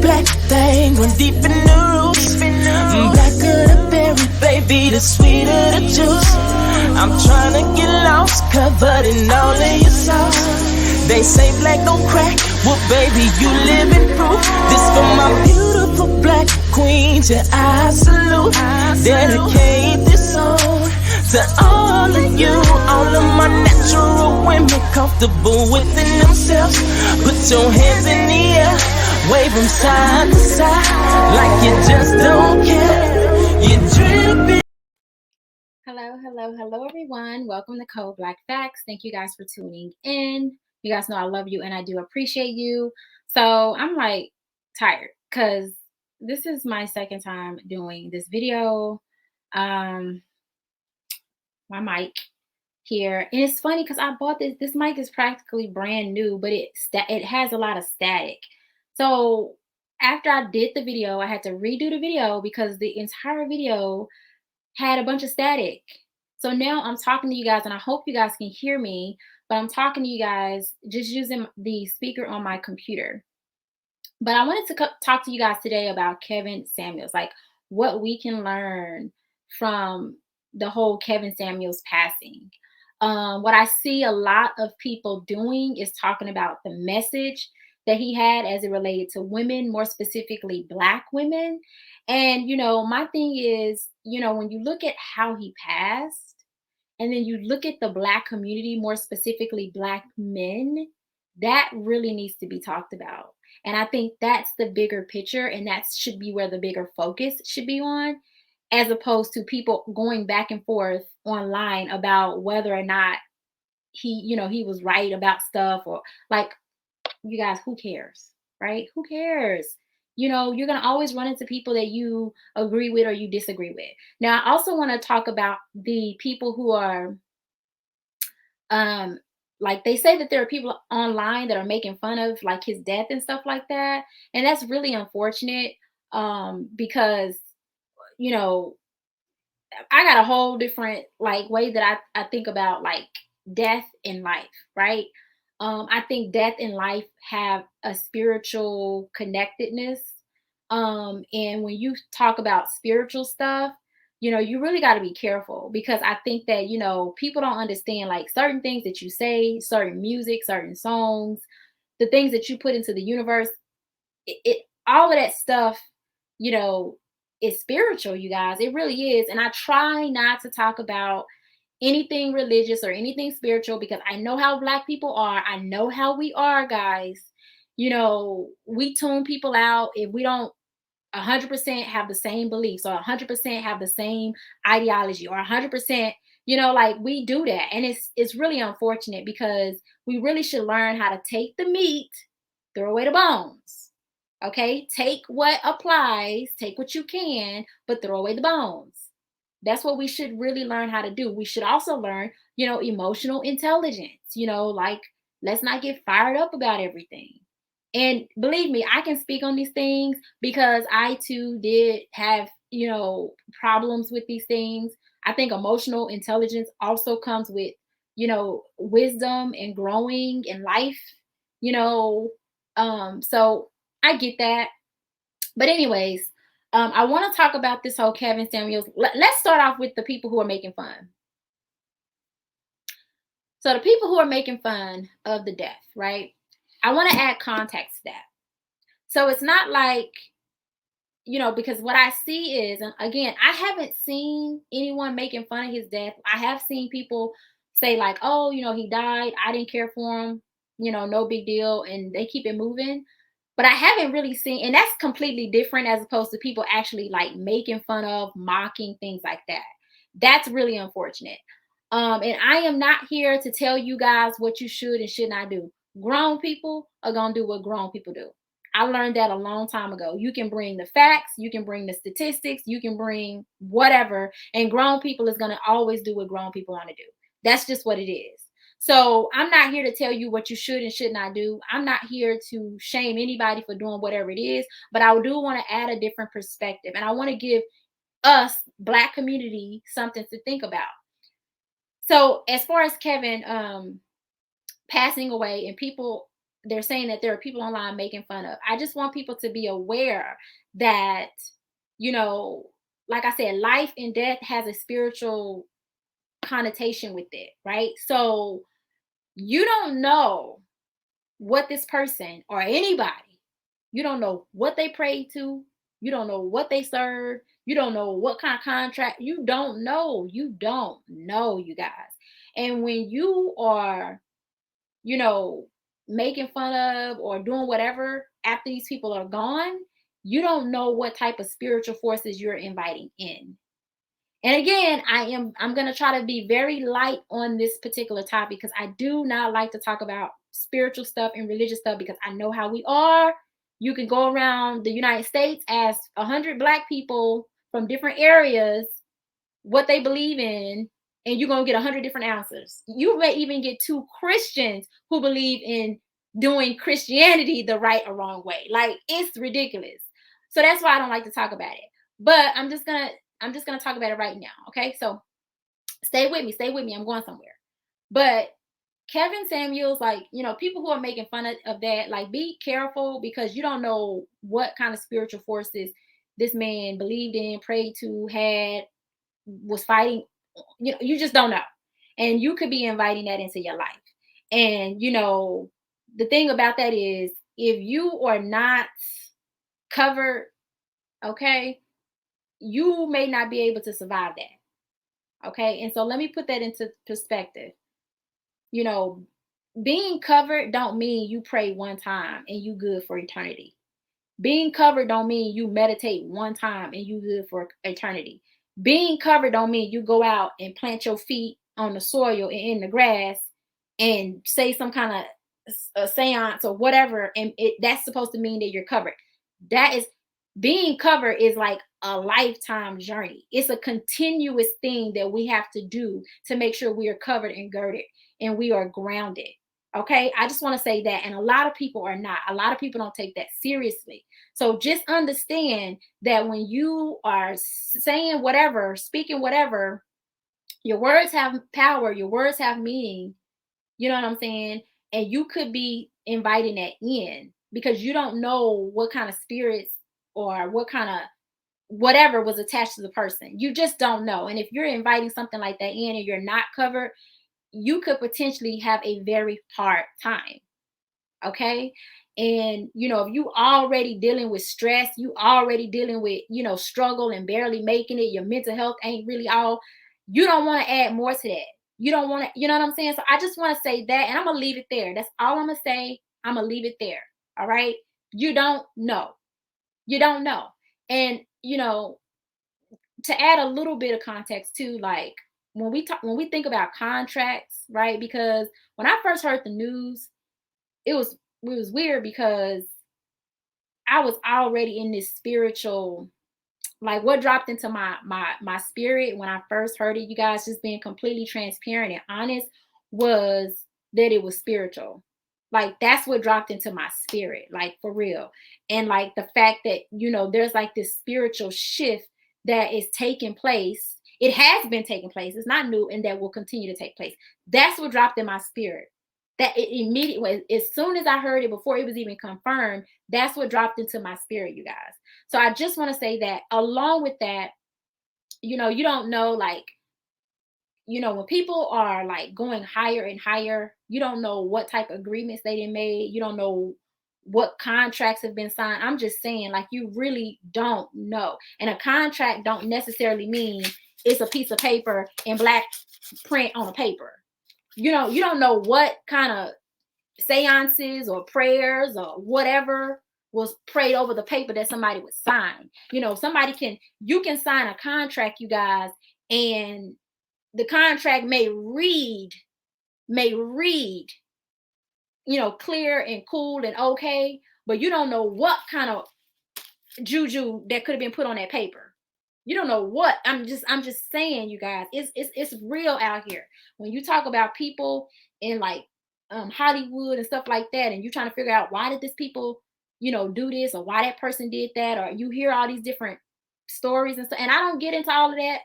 black thing went deep in the roots. Blacker the berry, baby, the sweeter the juice. I'm trying to get lost, covered in all of your sauce. They say black don't crack, well baby, you living proof. This for my beautiful black queens, yeah, I salute. Dedicate this song to all of you, all of my natural women, comfortable within themselves. Put your hands in the air, wave them side to side, like you just don't care. You're dripping. Hello, everyone. Welcome to Code Black Facts. Thank you guys for tuning in. You guys know I love you and I do appreciate you. So I'm like tired because this is my second time doing this video. My mic here, and it's funny because I bought this mic is practically brand new, but it has a lot of static. So after I did the video, I had to redo the video because the entire video had a bunch of static. So now I'm talking to you guys, and I hope you guys can hear me, but I'm talking to you guys just using the speaker on my computer. But I wanted to talk to you guys today about Kevin Samuels, like what we can learn from the whole Kevin Samuels passing. What I see a lot of people doing is talking about the message that he had as it related to women, more specifically Black women. And, my thing is, when you look at how he passed, and then you look at the Black community, more specifically Black men, that really needs to be talked about. And I think that's the bigger picture, and that should be where the bigger focus should be on, as opposed to people going back and forth online about whether or not he was right about stuff, or like, you guys, who cares, right? Who cares? You're going to always run into people that you agree with or you disagree with. Now, I also want to talk about the people who are, like, they say that there are people online that are making fun of like his death and stuff like that. And that's really unfortunate, because, I got a whole different like way that I think about like death and life, right? I think death and life have a spiritual connectedness. And when you talk about spiritual stuff, you really got to be careful, because I think that, people don't understand like certain things that you say, certain music, certain songs, the things that you put into the universe, it all of that stuff, you know, is spiritual, you guys. It really is. And I try not to talk about anything religious or anything spiritual, because I know how Black people are. I know how we are, guys. We tune people out if we don't 100% have the same beliefs, or 100% have the same ideology, or 100%, like, we do that. And it's really unfortunate, because we really should learn how to take the meat, throw away the bones. Okay, take what applies, take what you can, but throw away the bones. That's what we should really learn how to do. We should also learn, emotional intelligence, like, let's not get fired up about everything. And believe me, I can speak on these things because I too did have, problems with these things. I think emotional intelligence also comes with, wisdom and growing in life, you know. So I get that. But anyways, I want to talk about this whole Kevin Samuels. Let's start off with the people who are making fun. So the people who are making fun of the death, right? I want to add context to that. So it's not like, because what I see is, and again, I haven't seen anyone making fun of his death. I have seen people say like, oh, he died, I didn't care for him, no big deal, and they keep it moving. But I haven't really seen, and that's completely different, as opposed to people actually like making fun of, mocking, things like that. That's really unfortunate. And I am not here to tell you guys what you should and should not do. Grown people are going to do what grown people do. I learned that a long time ago. You can bring the facts, you can bring the statistics, you can bring whatever, and grown people is going to always do what grown people want to do. That's just what it is. So I'm not here to tell you what you should and should not do. I'm not here to shame anybody for doing whatever it is, but I do want to add a different perspective, and I want to give us, Black community, something to think about. So as far as Kevin passing away, and people they're saying that there are people online making fun of. I just want people to be aware that, you know, like I said, life and death has a spiritual connotation with it, right? So you don't know what this person or anybody, you don't know what they prayed to, you don't know what they serve, you don't know what kind of contract, you don't know, you guys. And when you are, you know, making fun of or doing whatever after these people are gone, you don't know what type of spiritual forces you're inviting in. And again, I'm going to try to be very light on this particular topic because I do not like to talk about spiritual stuff and religious stuff because I know how we are. You can go around the United States, ask 100 black people from different areas what they believe in, and you're going to get 100 different answers. You may even get two Christians who believe in doing Christianity the right or wrong way. Like, it's ridiculous. So that's why I don't like to talk about it. But I'm just gonna talk about it right now. Okay. So stay with me. Stay with me. I'm going somewhere. But Kevin Samuels, like, people who are making fun of that, like, be careful because you don't know what kind of spiritual forces this man believed in, prayed to, had, was fighting. You just don't know. And you could be inviting that into your life. And, the thing about that is if you are not covered, okay, you may not be able to survive that. Okay. And so let me put that into perspective. You know, being covered don't mean you pray one time and you good for eternity. Being covered don't mean you meditate one time and you good for eternity. Being covered don't mean you go out and plant your feet on the soil and in the grass and say some kind of a seance or whatever, and that's supposed to mean that you're covered. That is being covered is like a lifetime journey. It's a continuous thing that we have to do to make sure we are covered and girded and we are grounded. Okay, I just want to say that. And a lot of people are not. A lot of people don't take that seriously. So just understand that when you are saying whatever, speaking whatever, your words have power, your words have meaning. You know what I'm saying? And you could be inviting that in because you don't know what kind of spirits or what kind of whatever was attached to the person. You just don't know. And if you're inviting something like that in and you're not covered, you could potentially have a very hard time. Okay. And if you already dealing with stress, you already dealing with struggle and barely making it, your mental health ain't really all, you don't want to add more to that. You don't want to, you know what I'm saying? So I just want to say that, and I'm gonna leave it there. That's all I'm gonna say. I'm gonna leave it there. All right. You don't know. You don't know. And to add a little bit of context too, like when we think about contracts, right? Because when I first heard the news, it was weird because I was already in this spiritual, like what dropped into my spirit when I first heard it, you guys, just being completely transparent and honest, was that it was spiritual. Like that's what dropped into my spirit, like for real. And like the fact that there's like this spiritual shift that is taking place. It has been taking place. It's not new, and that will continue to take place. That's what dropped in my spirit. That it immediately, as soon as I heard it, before it was even confirmed, that's what dropped into my spirit, you guys. So I just want to say that along with that, you don't know, like, when people are like going higher and higher, you don't know what type of agreements they done made. You don't know what contracts have been signed. I'm just saying, like, you really don't know. And a contract don't necessarily mean it's a piece of paper in black print on a paper. You don't know what kind of seances or prayers or whatever was prayed over the paper that somebody would sign. You can sign a contract, you guys, and the contract may read, clear and cool and okay, but you don't know what kind of juju that could have been put on that paper. You don't know what. I'm just saying, you guys, it's real out here. When you talk about people in like Hollywood and stuff like that, and you're trying to figure out why did this people, do this, or why that person did that, or you hear all these different stories and stuff. And I don't get into all of that.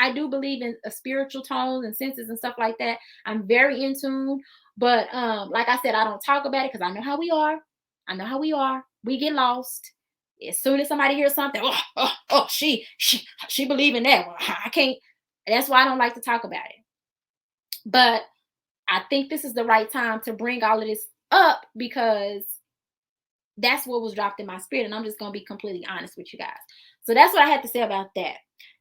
I do believe in spiritual tones and senses and stuff like that. I'm very in tune, but like I said, I don't talk about it because I know how we are. I know how we are. We get lost. As soon as somebody hears something, she believe in that. Well, I can't. That's why I don't like to talk about it. But I think this is the right time to bring all of this up because that's what was dropped in my spirit. And I'm just going to be completely honest with you guys. So that's what I had to say about that.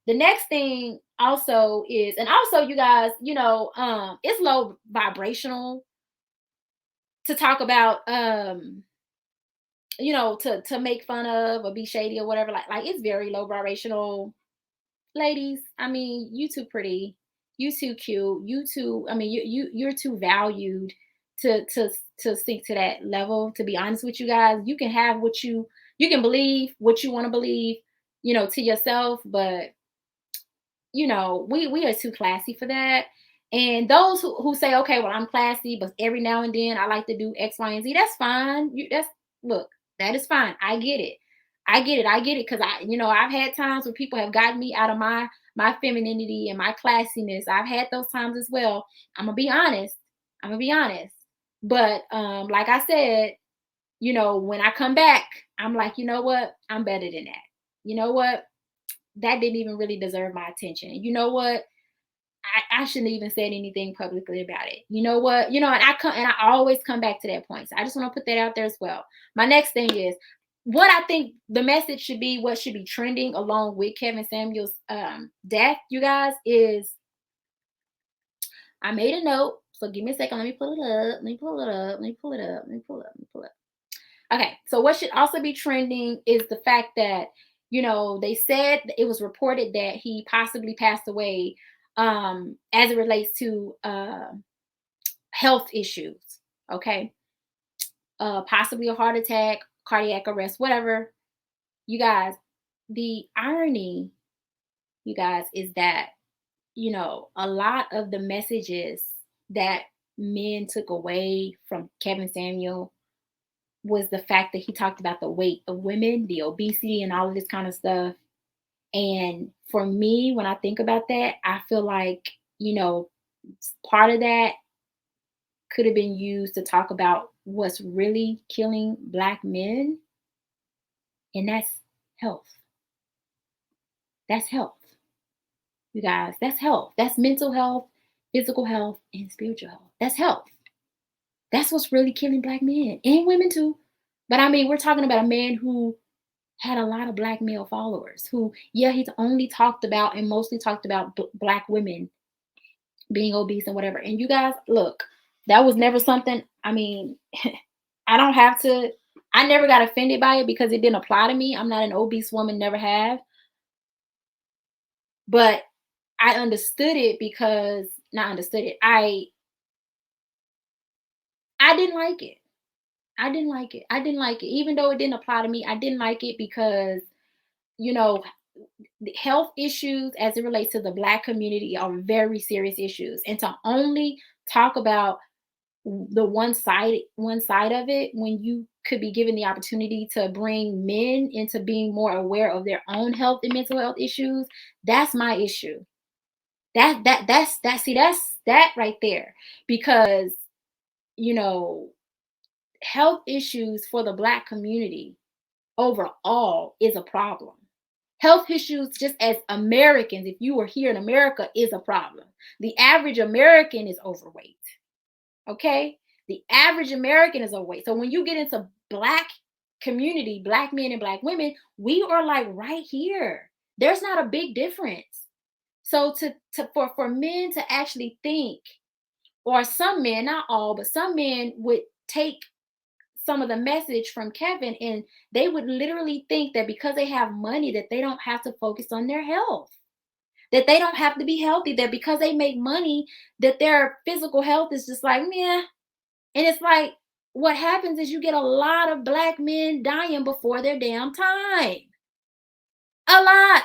The next thing also is, and also you guys, it's low vibrational to talk about, to make fun of or be shady or whatever. Like it's very low vibrational. Ladies, I mean, you too pretty, you too cute, you too, I mean, you're too valued to sink to that level. To be honest with you guys, you can have you can believe what you want to believe, to yourself, but we are too classy for that. And those who say, okay, well, I'm classy, but every now and then I like to do X, Y, and Z, that's fine. Look, that is fine. I get it. I get it. I get it. Cause I've had times where people have gotten me out of my femininity and my classiness. I've had those times as well. I'm gonna be honest. I'm gonna be honest. But like I said, when I come back, I'm like, you know what? I'm better than that. You know what? That didn't even really deserve my attention. You know what? I shouldn't even said anything publicly about it. You know what? And I always come back to that point. So I just want to put that out there as well. My next thing is what I think the message should be, what should be trending along with Kevin Samuel's death, you guys, is I made a note. So give me a second. Let me pull it up. Let me pull it up. Let me pull it up. Let me pull it up. Let me pull it up. Okay, so what should also be trending is the fact that, they said it was reported that he possibly passed away as it relates to health issues. Okay, possibly a heart attack, cardiac arrest, whatever. You guys, the irony, you guys, is that, a lot of the messages that men took away from Kevin Samuel was the fact that he talked about the weight of women, the obesity, and all of this kind of stuff. And for me, when I think about that, I feel like, part of that could have been used to talk about what's really killing Black men, and that's health. That's health. You guys, that's health. That's mental health, physical health, and spiritual health. That's health. That's what's really killing Black men and women too. But I mean, we're talking about a man who had a lot of Black male followers who, yeah, he's only talked about and mostly talked about Black women being obese and whatever. And you guys, look, that was never something, I mean, I never got offended by it because it didn't apply to me. I'm not an obese woman, never have. But I understood it because, not understood it, I didn't like it. I didn't like it. I didn't like it. Even though it didn't apply to me, I didn't like it because, you know, the health issues as it relates to the Black community are very serious issues. And to only talk about the one side of it when you could be given the opportunity to bring men into being more aware of their own health and mental health issues, that's my issue. That's that right there. Because, you know, health issues for the Black community overall is a problem. Health issues, just as Americans, if you are here in America, is a problem. The average American is overweight. Okay? The average American is overweight. So when you get into Black community, Black men and Black women, we are like right here. There's not a big difference. So for men to actually think, or some men, not all, but some men would take some of the message from Kevin and they would literally think that because they have money that they don't have to focus on their health, that they don't have to be healthy, that because they make money that their physical health is just like meh. And it's like what happens is you get a lot of Black men dying before their damn time. A lot.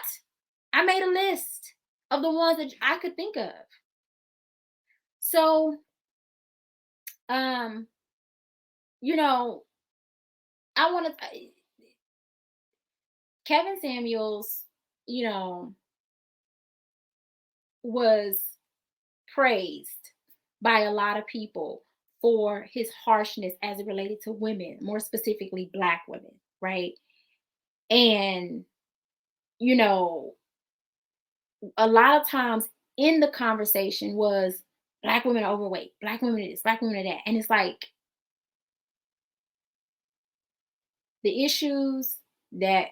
I made a list of the ones that I could think of. So um you know, I want to Kevin Samuels, you know, was praised by a lot of people for his harshness as it related to women, more specifically Black women, right? And, you know, a lot of times in the conversation was Black women are overweight, Black women are this, Black women are that. And it's like the issues that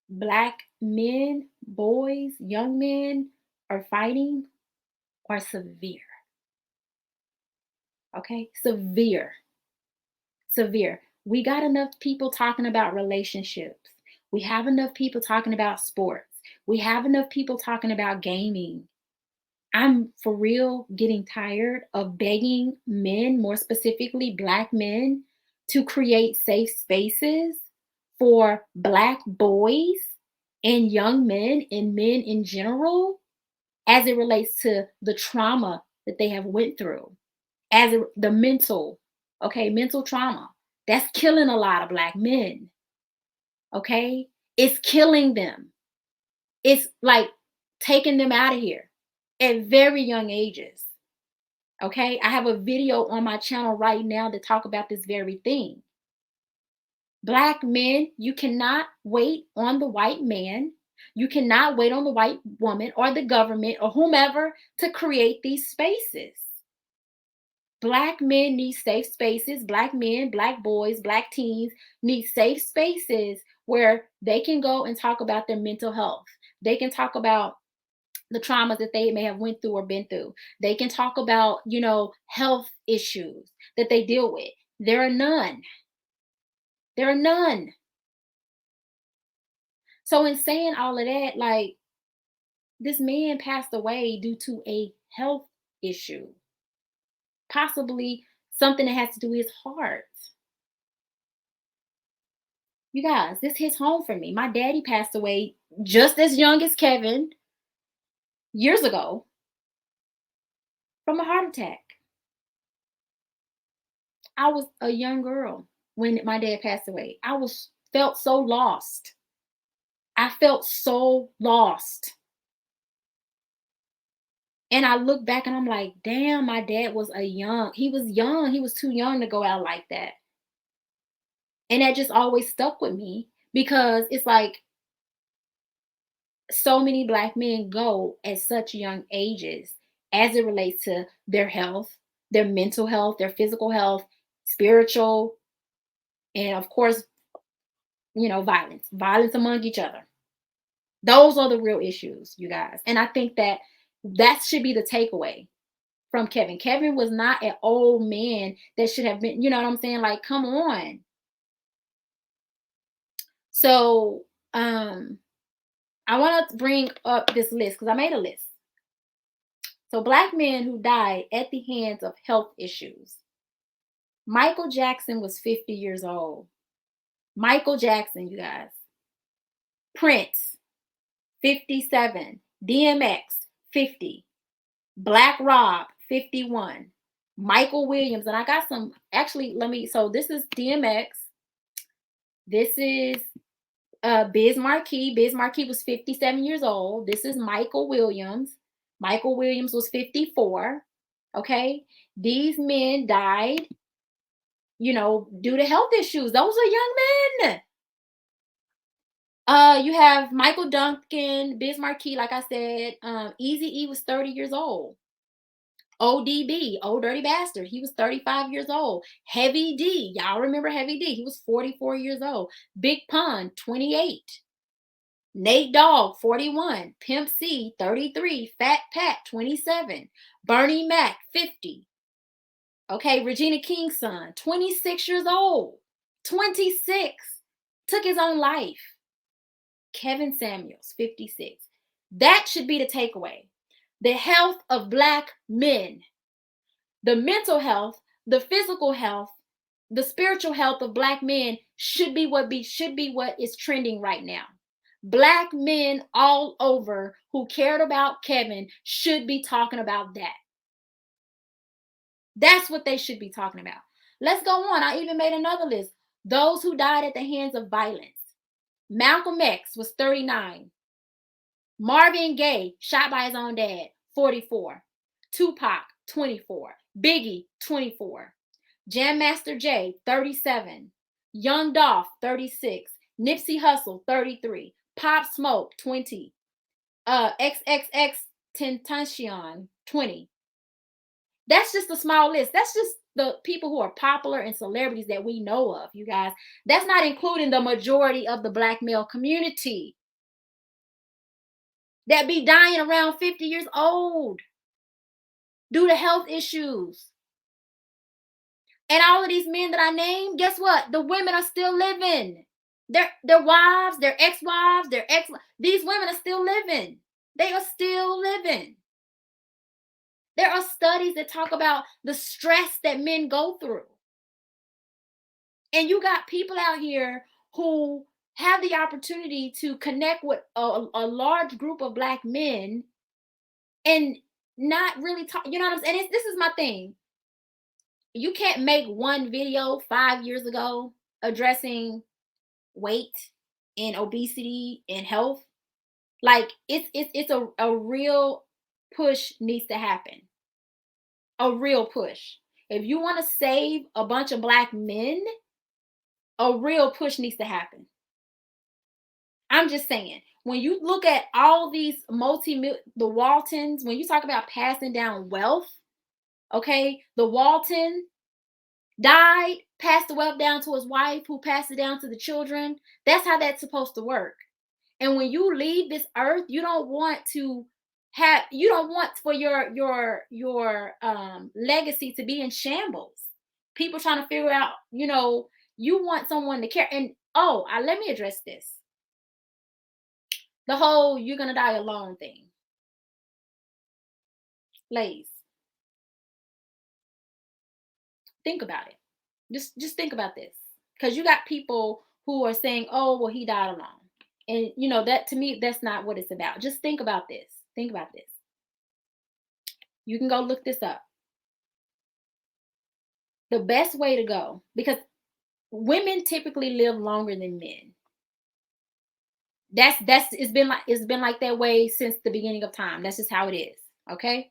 Black men, boys, young men are fighting are severe. Okay? Severe. Severe. We got enough people talking about relationships. We have enough people talking about sports. We have enough people talking about gaming. I'm for real getting tired of begging men, more specifically Black men, to create safe spaces for Black boys and young men and men in general as it relates to the trauma that they have went through, the mental, okay, mental trauma. That's killing a lot of Black men, okay? It's killing them. It's like taking them out of here at very young ages. Okay, I have a video on my channel right now to talk about this very thing. Black men, you cannot wait on the white man. You cannot wait on the white woman or the government or whomever to create these spaces. Black men need safe spaces. Black men, Black boys, Black teens need safe spaces where they can go and talk about their mental health. They can talk about the traumas that they may have went through or been through. They can talk about, health issues that they deal with. There are none. There are none. So in saying all of that, like, this man passed away due to a health issue, possibly something that has to do with his heart. You guys, this hits home for me. My daddy passed away just as young as Kevin years ago from a heart attack. I was a young girl when my dad passed away. Felt so lost. I felt so lost. And I look back and I'm like, damn, my dad he was young. He was too young to go out like that. And that just always stuck with me because it's like so many Black men go at such young ages as it relates to their health, their mental health, their physical health, spiritual, and of course, violence among each other. Those are the real issues, you guys. And I think that should be the takeaway from Kevin. Kevin was not an old man that should have been, you know what I'm saying? Like, come on. So, I want to bring up this list because I made a list. So, Black men who died at the hands of health issues. Michael Jackson was 50 years old. Michael Jackson, you guys. Prince, 57. DMX, 50. Black Rob, 51. Michael Williams, and I got some, actually, so this is DMX. This is Biz Markie. Biz Markie was 57 years old. This is Michael Williams. Michael Williams was 54. Okay. These men died, due to health issues. Those are young men. You have Michael Duncan, Biz Markie, like I said. Eazy-E was 30 years old. ODB, Old Dirty Bastard, he was 35 years old. Heavy D, y'all remember Heavy D? He was 44 years old. Big Pun, 28. Nate Dogg, 41. Pimp C, 33. Fat Pat, 27. Bernie Mac, 50. Okay, Regina King's son, 26 years old. 26. Took his own life. Kevin Samuels, 56. That should be the takeaway. The health of Black men, the mental health, the physical health, the spiritual health of Black men should be what is trending right now. Black men all over who cared about Kevin should be talking about that. That's what they should be talking about. Let's go on. I even made another list. Those who died at the hands of violence. Malcolm X was 39. Marvin Gaye, shot by his own dad, 44. Tupac, 24. Biggie, 24. Jam Master Jay, 37. Young Dolph, 36. Nipsey Hussle, 33. Pop Smoke, 20. XXX Tentacion, 20. That's just a small list. That's just the people who are popular and celebrities that we know of, you guys. That's not including the majority of the Black male community that be dying around 50 years old due to health issues. And all of these men that I named, guess what? The women are still living. Their wives, their ex-wives, these women are still living. They are still living. There are studies that talk about the stress that men go through. And you got people out here who have the opportunity to connect with a large group of Black men and not really talk. You know what I'm saying? This is my thing. You can't make one video 5 years ago addressing weight and obesity and health. Like it's a real push needs to happen. A real push. If you want to save a bunch of Black men, a real push needs to happen. I'm just saying, when you look at all these the Waltons, when you talk about passing down wealth, okay, the Walton died, passed the wealth down to his wife, who passed it down to the children. That's how that's supposed to work. And when you leave this earth, you don't want for your legacy to be in shambles. People trying to figure out, you want someone to care. And let me address this. The whole "you're gonna die alone" thing. Ladies, think about it. Just think about this. Because you got people who are saying, "Oh, well, he died alone." And that, to me, that's not what it's about. Just think about this. Think about this. You can go look this up. The best way to go, because women typically live longer than men. It's been like that way since the beginning of time. That's just how it is. Okay.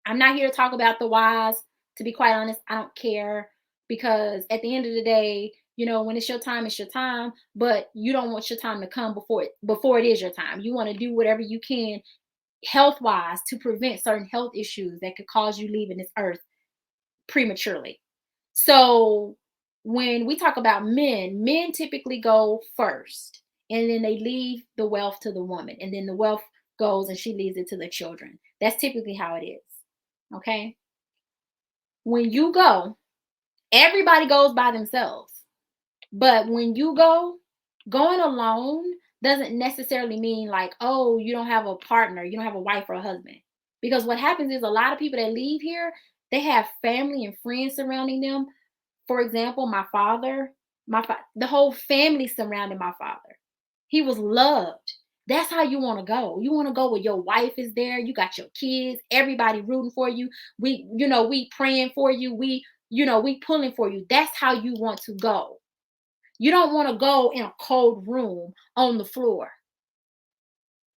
I'm not here to talk about the whys. To be quite honest, I don't care, because at the end of the day, when it's your time, it's your time. But you don't want your time to come before it is your time. You want to do whatever you can health wise to prevent certain health issues that could cause you leaving this earth prematurely. So when we talk about men typically go first, and then they leave the wealth to the woman, and then the wealth goes and she leaves it to the children. That's typically how it is. Okay. When you go, everybody goes by themselves. But when you going alone doesn't necessarily mean like, oh, you don't have a partner, you don't have a wife or a husband. Because what happens is a lot of people that leave here, they have family and friends surrounding them. For example, my father, the whole family surrounded my father. He was loved. That's how you want to go. You want to go where your wife is there. You got your kids, everybody rooting for you. We praying for you. We pulling for you. That's how you want to go. You don't want to go in a cold room on the floor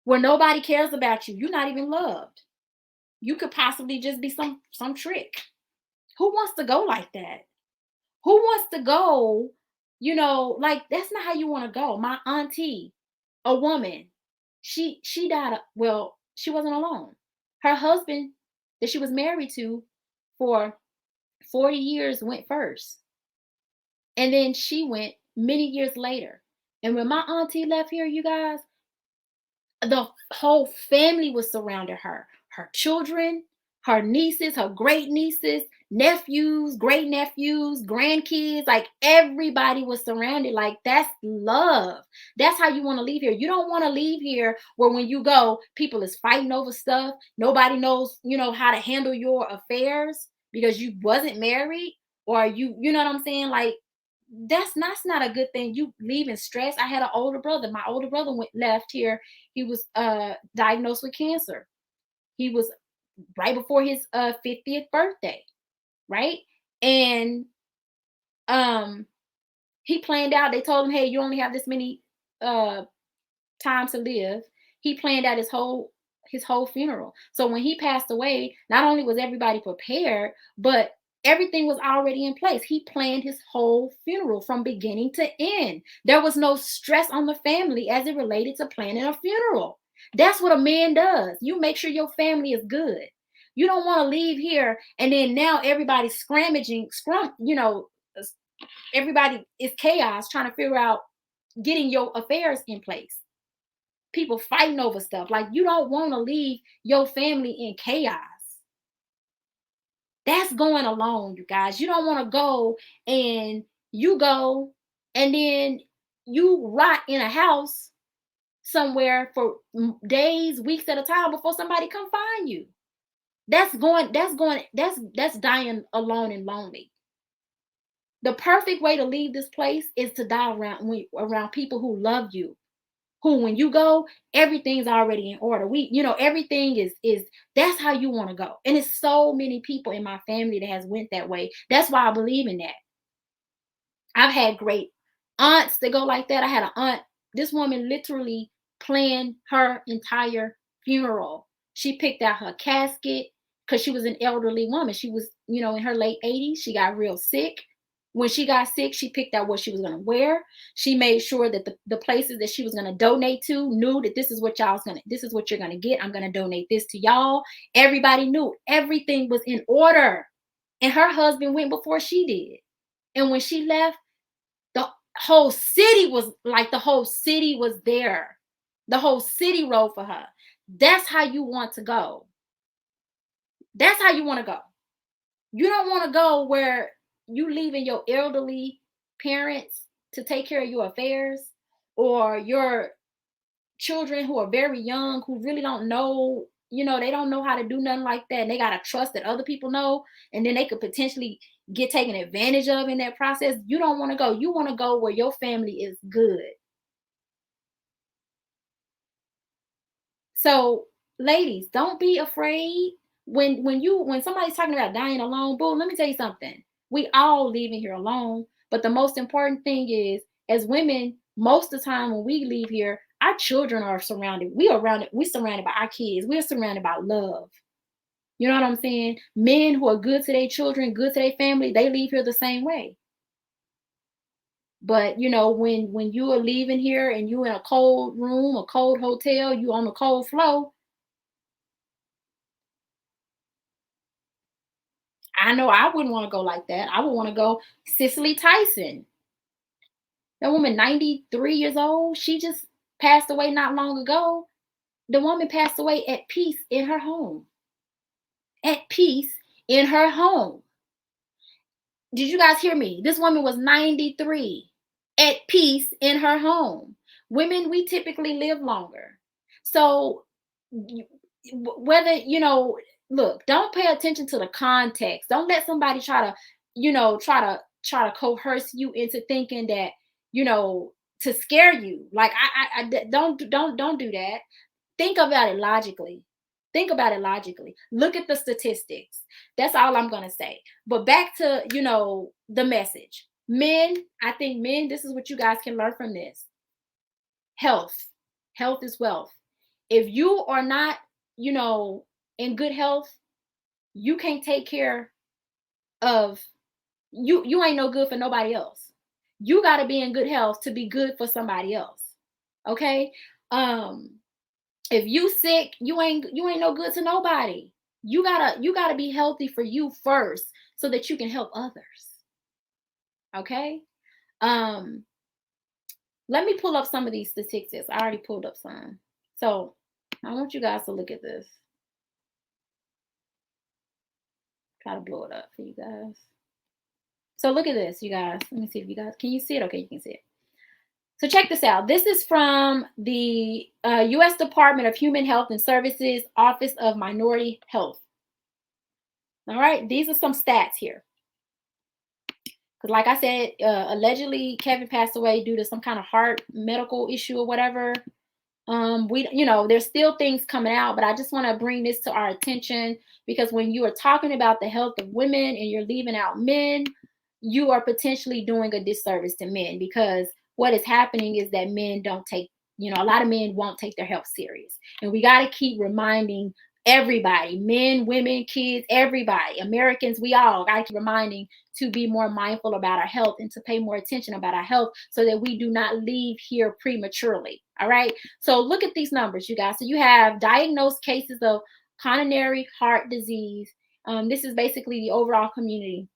where nobody cares about you. You're not even loved. You could possibly just be some trick. Who wants to go like that? Who wants to go, like that's not how you want to go. My auntie, a woman, she died. Well, she wasn't alone. Her husband that she was married to for 40 years went first. And then she went many years later. And when my auntie left here, you guys, the whole family was surrounding her. Her children, her nieces, her great nieces, nephews, great nephews, grandkids, like everybody was surrounded. Like that's love. That's how you want to leave here. You don't want to leave here where when you go, people is fighting over stuff. Nobody knows, how to handle your affairs because you wasn't married, or you know what I'm saying? Like that's not a good thing. You leaving stress. I had an older brother. My older brother left here. He was diagnosed with cancer. He was right before his 50th birthday, right? And he planned out. They told him, "Hey, you only have this many time to live." He planned out his whole his whole funeral. So when he passed away, not only was everybody prepared, but everything was already in place. He planned his whole funeral from beginning to end. There was no stress on the family as it related to planning a funeral. That's what a man does. You make sure your family is good. You don't want to leave here and then now everybody's everybody is chaos trying to figure out getting your affairs in place. People fighting over stuff. Like, you don't want to leave your family in chaos. That's going alone, you guys. You don't want to go and you go and then you rot in a house somewhere for days, weeks at a time before somebody come find you. That's dying alone and lonely. The perfect way to leave this place is to die around people who love you, who when you go, everything's already in order. Everything is that's how you want to go. And it's so many people in my family that has went that way. That's why I believe in that. I've had great aunts that go like that. I had an aunt, this woman literally planned her entire funeral. She picked out her casket because she was an elderly woman. She was, in her late 80s. She got real sick. When she got sick, she picked out what she was going to wear. She made sure that the places that she was going to donate to knew that this is what you're going to get. I'm going to donate this to y'all. Everybody knew everything was in order. And her husband went before she did. And when she left, the whole city was there. The whole city rode for her. That's how you want to go. That's how you want to go. You don't want to go where you leaving your elderly parents to take care of your affairs, or your children who are very young, who really don't know, they don't know how to do nothing like that. And they got to trust that other people know, and then they could potentially get taken advantage of in that process. You don't want to go. You want to go where your family is good. So, ladies, don't be afraid when somebody's talking about dying alone. Boo, let me tell you something. We all leaving here alone, but the most important thing is, as women, most of the time when we leave here, our children are surrounded. We're surrounded by our kids. We're surrounded by love. You know what I'm saying? Men who are good to their children, good to their family, they leave here the same way. But when you are leaving here and you in a cold room, a cold hotel, you on the cold floor, I know I wouldn't want to go like that. I would want to go Cicely Tyson. That woman, 93 years old, she just passed away not long ago. The woman passed away at peace in her home. At peace in her home. Did you guys hear me? This woman was 93, at peace in her home. Women, we typically live longer. So whether, look, don't pay attention to the context. Don't let somebody try to coerce you into thinking that, to scare you. Like, I don't do that. Think about it logically. Look at the statistics. That's all I'm going to say. But back to, the message. Men, I think men, this is what you guys can learn from this. Health is wealth. If you are not, in good health, you can't take care of you ain't no good for nobody else. You got to be in good health to be good for somebody else. Okay? If you sick, you ain't no good to nobody. You gotta be healthy for you first so that you can help others. Okay? Let me pull up some of these statistics. I already pulled up some. So I want you guys to look at this. Try to blow it up for you guys. So look at this, you guys. Let me see if you guys, can you see it? Okay, you can see it. So check this out. This is from the U.S. Department of Human Health and Services, Office of Minority Health. All right, these are some stats here. Because like I said, allegedly Kevin passed away due to some kind of heart medical issue or whatever. There's still things coming out, but I just want to bring this to our attention, because when you are talking about the health of women and you're leaving out men, you are potentially doing a disservice to men, because what is happening is that men don't take A lot of men won't take their health serious. And we got to keep reminding everybody, men, women, kids, everybody, Americans, we all got to keep reminding to be more mindful about our health and to pay more attention about our health so that we do not leave here prematurely. All right. So look at these numbers, you guys. So you have diagnosed cases of coronary heart disease. This is basically the overall community.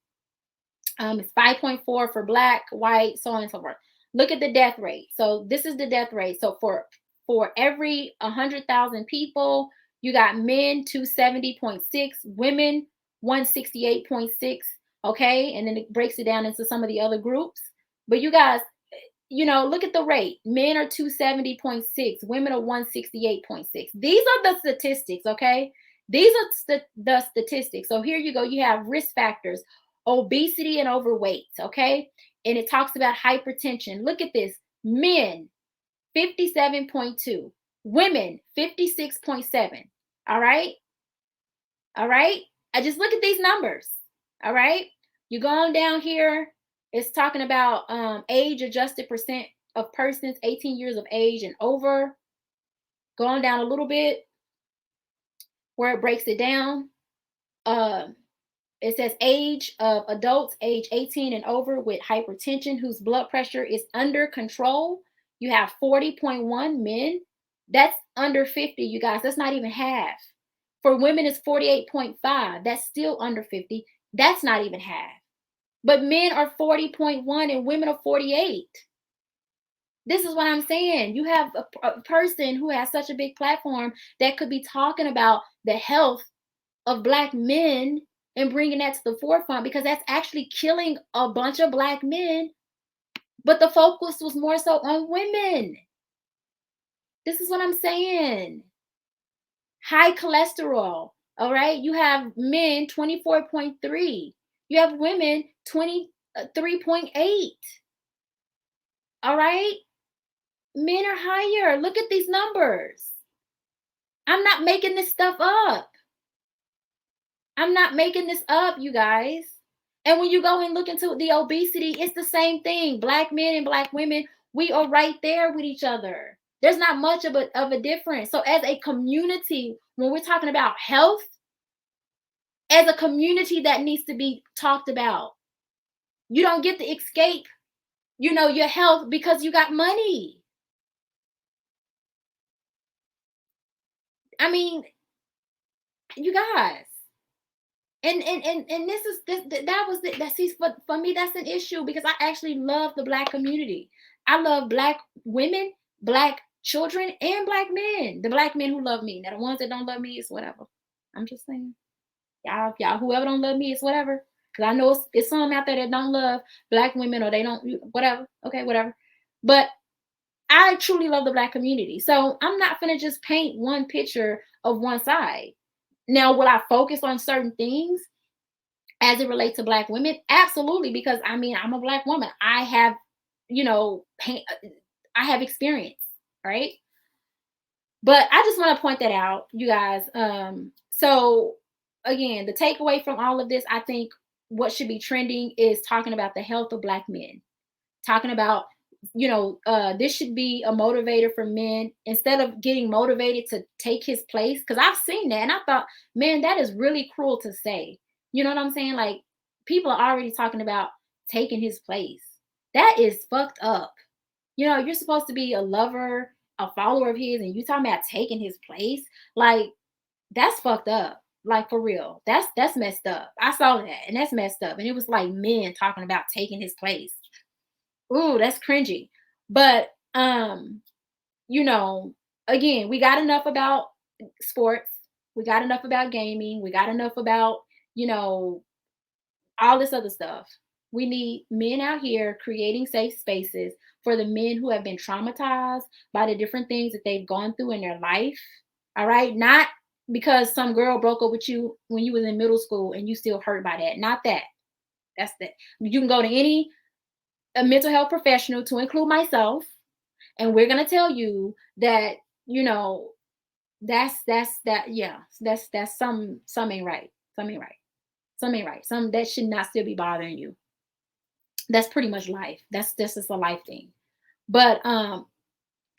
It's 5.4 for black, white, so on and so forth. Look at the death rate. So this is the death rate. So for every 100,000 people, you got men 270.6, women 168.6. Okay, and then it breaks it down into some of the other groups. But you guys, look at the rate. Men are 270.6, women are 168.6. These are the statistics, okay? These are the statistics. So here you go. You have risk factors, obesity and overweight, okay? And it talks about hypertension. Look at this. Men, 57.2. Women, 56.7. All right? All right? I just look at these numbers. All right? You go on down here. It's talking about age adjusted percent of persons 18 years of age and over. Going down a little bit where it breaks it down. It says age of adults age 18 and over with hypertension whose blood pressure is under control. You have 40.1 men. That's under 50, you guys. That's not even half. For women, it's 48.5. That's still under 50. That's not even half. But men are 40.1 and women are 48. This is what I'm saying. You have a person who has such a big platform that could be talking about the health of black men and bringing that to the forefront, because that's actually killing a bunch of black men. But the focus was more so on women. This is what I'm saying. High cholesterol. All right. You have men 24.3. You have women 23.8. All right. Men are higher. Look at these numbers. I'm not making this stuff up. I'm not making this up, you guys. And when you go and look into the obesity, it's the same thing. Black men and black women, we are right there with each other. There's not much of a difference. So as a community, when we're talking about health, as a community, that needs to be talked about. You don't get to escape, your health because you got money. I mean, you guys. And this is that was it. For me, that's an issue because I actually love the black community. I love black women, black children, and black men. The black men who love me. Now the ones that don't love me, it's whatever. I'm just saying. Y'all, whoever don't love me, it's whatever. Because I know it's some out there that don't love black women or they don't, whatever. Okay, whatever. But I truly love the black community. So I'm not gonna just paint one picture of one side. Now, will I focus on certain things as it relates to black women? Absolutely, because I'm a black woman. I have, I have experience, right? But I just want to point that out, you guys. So again, the takeaway from all of this, I think what should be trending is talking about the health of black men, talking about this should be a motivator for men instead of getting motivated to take his place. Because I've seen that and I thought, man, that is really cruel to say. You know what I'm saying? Like, people are already talking about taking his place. That is fucked up. You're supposed to be a lover, a follower of his, and you talking about taking his place. Like, that's fucked up. Like, for real. That's messed up. I saw that and that's messed up. And it was like men talking about taking his place. Ooh, that's cringy. But again, we got enough about sports. We got enough about gaming. We got enough about, all this other stuff. We need men out here creating safe spaces for the men who have been traumatized by the different things that they've gone through in their life. All right. Not because some girl broke up with you when you was in middle school and you still hurt by that. Not that. That's that. You can go to any a mental health professional, to include myself, and we're going to tell you that that's some ain't right. Some that should not still be bothering you. That's pretty much life. That's just a life thing. But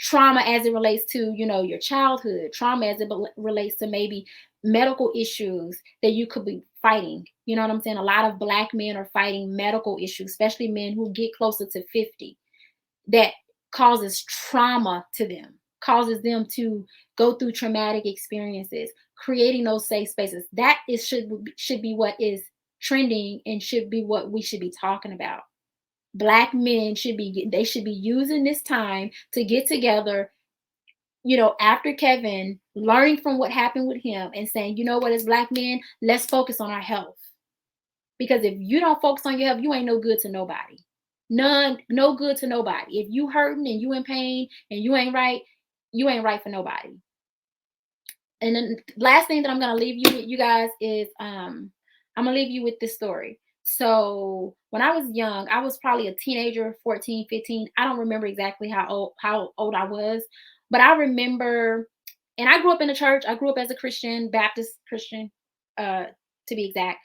trauma as it relates to, you know, your childhood, trauma as it relates to maybe medical issues that you could be fighting. You know what I'm saying? A lot of Black men are fighting medical issues, especially men who get closer to 50, that causes trauma to them, causes them to go through traumatic experiences. Creating those safe spaces, that is should be what is trending and should be what we should be talking about. Black men should be using this time to get together, you know, after Kevin, learning from what happened with him and saying, you know what, as Black men, let's focus on our health. Because if you don't focus on your health, you ain't no good to nobody. No good to nobody. If you hurting and you in pain and you ain't right for nobody. And then last thing that I'm gonna leave you with, you guys, is I'm gonna leave you with this story. So when I was young, I was probably a teenager, 14, 15. I don't remember exactly how old I was, but I remember, and I grew up in the church. I grew up as a Christian, Baptist Christian, to be exact.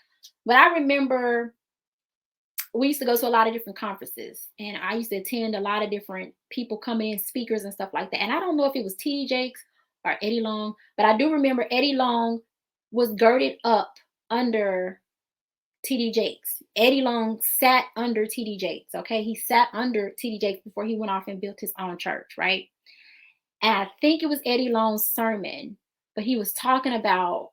But I remember we used to go to a lot of different conferences, and I used to attend a lot of different people come in, speakers and stuff like that. And I don't know if it was T.D. Jakes or Eddie Long, but I do remember Eddie Long was girded up under T.D. Jakes. Eddie Long sat under T.D. Jakes, okay? He sat under T.D. Jakes before he went off and built his own church, right? And I think it was Eddie Long's sermon, but he was talking about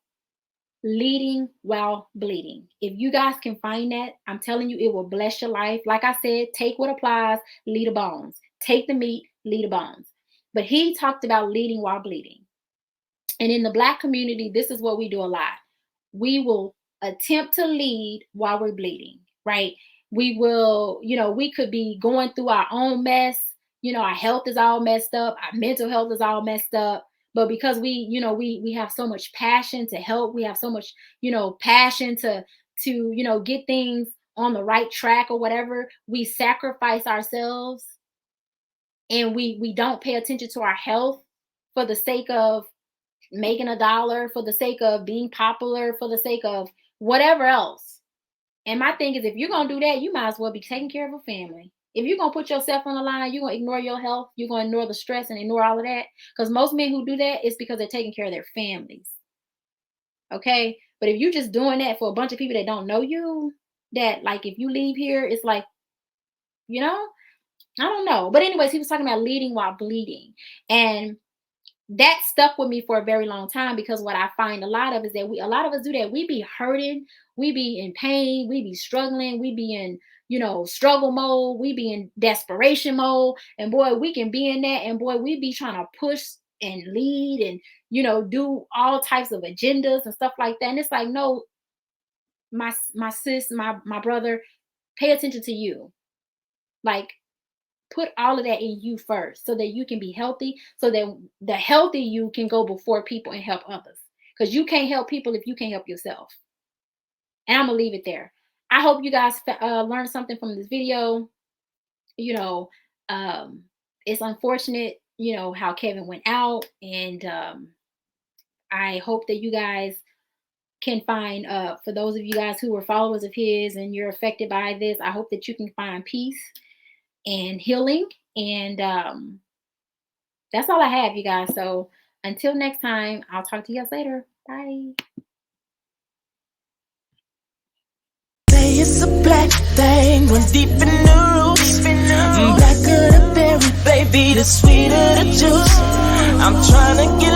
leading while bleeding. If you guys can find that, I'm telling you, it will bless your life. Like I said, take what applies, leave the bones. Take the meat, leave the bones. But he talked about leading while bleeding. And in the Black community, this is what we do a lot. We will attempt to lead while we're bleeding, right? We will, you know, we could be going through our own mess. You know, our health is all messed up. Our mental health is all messed up. But because we have so much passion to help, we have so much, passion to get things on the right track or whatever, we sacrifice ourselves, and we don't pay attention to our health for the sake of making a dollar, for the sake of being popular, for the sake of whatever else. And my thing is, if you're going to do that, you might as well be taking care of a family. If you're going to put yourself on the line, you're going to ignore your health, you're going to ignore the stress and ignore all of that. Because most men who do that is because they're taking care of their families. Okay? But if you're just doing that for a bunch of people that don't know you, that like if you leave here, it's like, I don't know. But anyways, he was talking about leading while bleeding. And that stuck with me for a very long time, because what I find a lot of is that a lot of us do that. We be hurting, we be in pain, we be struggling, we be in, struggle mode, we be in desperation mode. And boy, we can be in that. And boy, we be trying to push and lead and, do all types of agendas and stuff like that. And it's like, no, my sis, my brother, pay attention to you. Like, put all of that in you first so that you can be healthy, so that the healthy you can go before people and help others. Because you can't help people if you can't help yourself. And I'm going to leave it there. I hope you guys learned something from this video. It's unfortunate, how Kevin went out. And I hope that you guys can find, for those of you guys who were followers of his and you're affected by this, I hope that you can find peace and healing. And that's all I have, you guys. So until next time, I'll talk to you guys later. Bye. Say it's a black thing, run deep in the roots. Blacker the berry, baby, the sweeter the juice. I'm trying to get